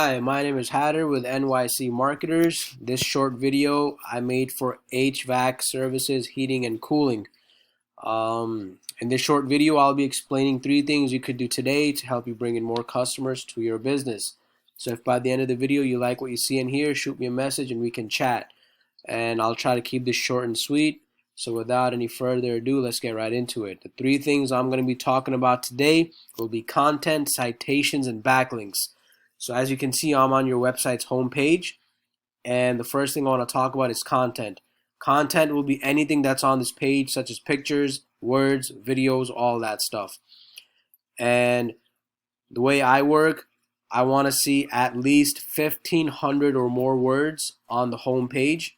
Hi, my name is Hatter with NYC Marketers. This short video I made for HVAC services, heating and cooling. In this short video, I'll be explaining 3 things you could do today to help you bring in more customers to your business. So if by the end of the video you like what you see in here, shoot me a message and we can chat. And I'll try to keep this short and sweet. So without any further ado, let's get right into it. The 3 things I'm going to be talking about today will be content, citations, and backlinks. So as you can see, I'm on your website's homepage, and the first thing I want to talk about is content. Content will be anything that's on this page, such as pictures, words, videos, all that stuff. And the way I work, I want to see at least 1,500 or more words on the homepage,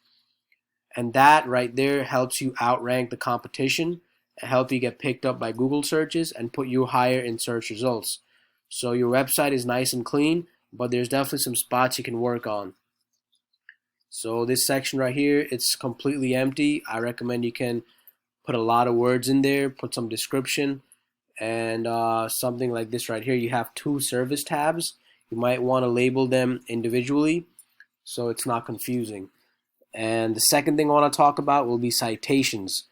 and that right there helps you outrank the competition and help you get picked up by Google searches and put you higher in search results. So your website is nice and clean, but there's definitely some spots you can work on. So this section right here, it's completely empty. I recommend you can put a lot of words in there, put some description, and something like this right here. You have 2 service tabs. You might want to label them individually so it's not confusing. And the second thing I want to talk about will be citations.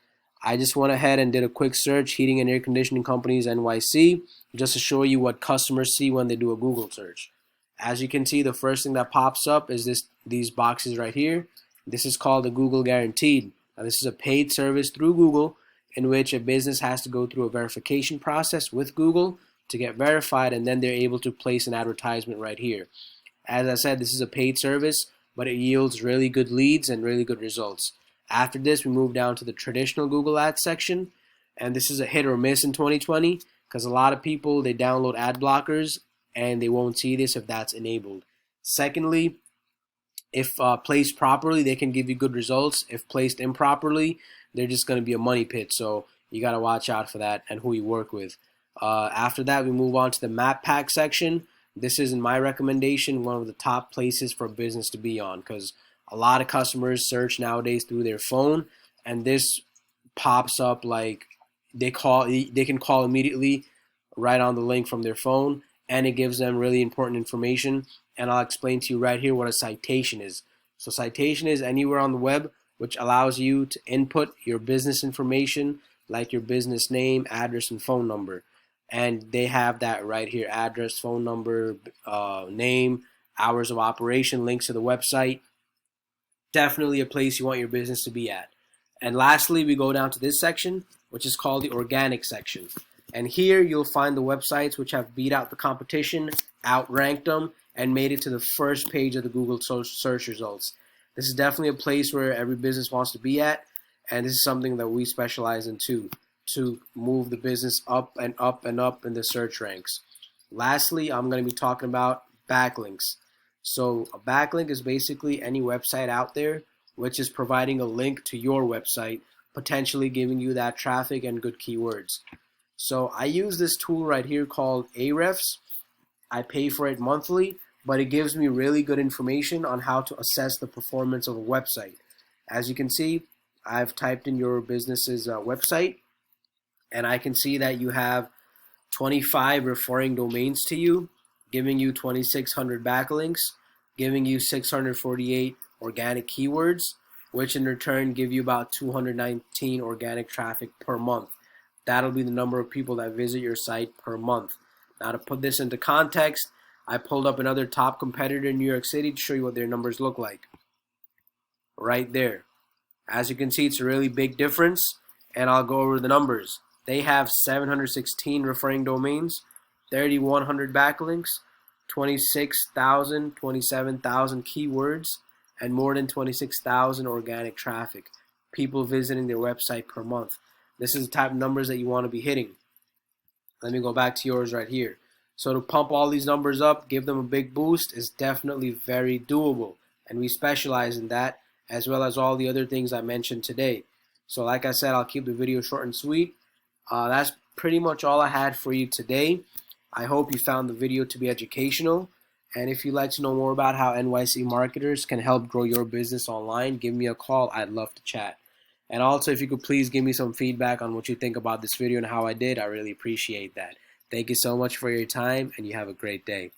I just went ahead and did a quick search, heating and air conditioning companies NYC, just to show you what customers see when they do a Google search. As you can see, the first thing that pops up is these boxes right here. This is called the Google Guaranteed. Now, this is a paid service through Google in which a business has to go through a verification process with Google to get verified, and then they're able to place an advertisement right here. As I said, this is a paid service, but it yields really good leads and really good results. After this, we move down to the traditional Google Ads section, and this is a hit or miss in 2020 because a lot of people, they download ad blockers and they won't see this if that's enabled. Secondly, if placed properly, they can give you good results. If placed improperly, they're just going to be a money pit, so you got to watch out for that and who you work with. After that, we move on to the map pack section. This is, in my recommendation, one of the top places for a business to be on because a lot of customers search nowadays through their phone, and this pops up like they can call immediately right on the link from their phone, and it gives them really important information. And I'll explain to you right here what a citation is. So citation is anywhere on the web which allows you to input your business information like your business name, address, and phone number. And they have that right here: address, phone number, name, hours of operation, links to the website. Definitely a place you want your business to be at. And lastly, we go down to this section, which is called the organic section. And here you'll find the websites which have beat out the competition, outranked them, and made it to the first page of the Google search results. This is definitely a place where every business wants to be at, and this is something that we specialize in too, to move the business up and up and up in the search ranks. Lastly, I'm going to be talking about backlinks. So a backlink is basically any website out there which is providing a link to your website, potentially giving you that traffic and good keywords. So I use this tool right here called Ahrefs. I pay for it monthly, but it gives me really good information on how to assess the performance of a website. As you can see, I've typed in your business's website, and I can see that you have 25 referring domains to you, giving you 2,600 backlinks, giving you 648 organic keywords, which in return give you about 219 organic traffic per month. That'll be the number of people that visit your site per month. Now, to put this into context, I pulled up another top competitor in New York City to show you what their numbers look like. Right there. As you can see, it's a really big difference, and I'll go over the numbers. They have 716 referring domains, 3,100 backlinks, 26,000, 27,000 keywords, and more than 26,000 organic traffic, people visiting their website per month. This is the type of numbers that you want to be hitting. Let me go back to yours right here. So to pump all these numbers up, give them a big boost is definitely very doable. And we specialize in that, as well as all the other things I mentioned today. So like I said, I'll keep the video short and sweet. That's pretty much all I had for you today. I hope you found the video to be educational. And if you'd like to know more about how NYC marketers can help grow your business online, give me a call. I'd love to chat. And also, if you could please give me some feedback on what you think about this video and how I did, I really appreciate that. Thank you so much for your time, and you have a great day.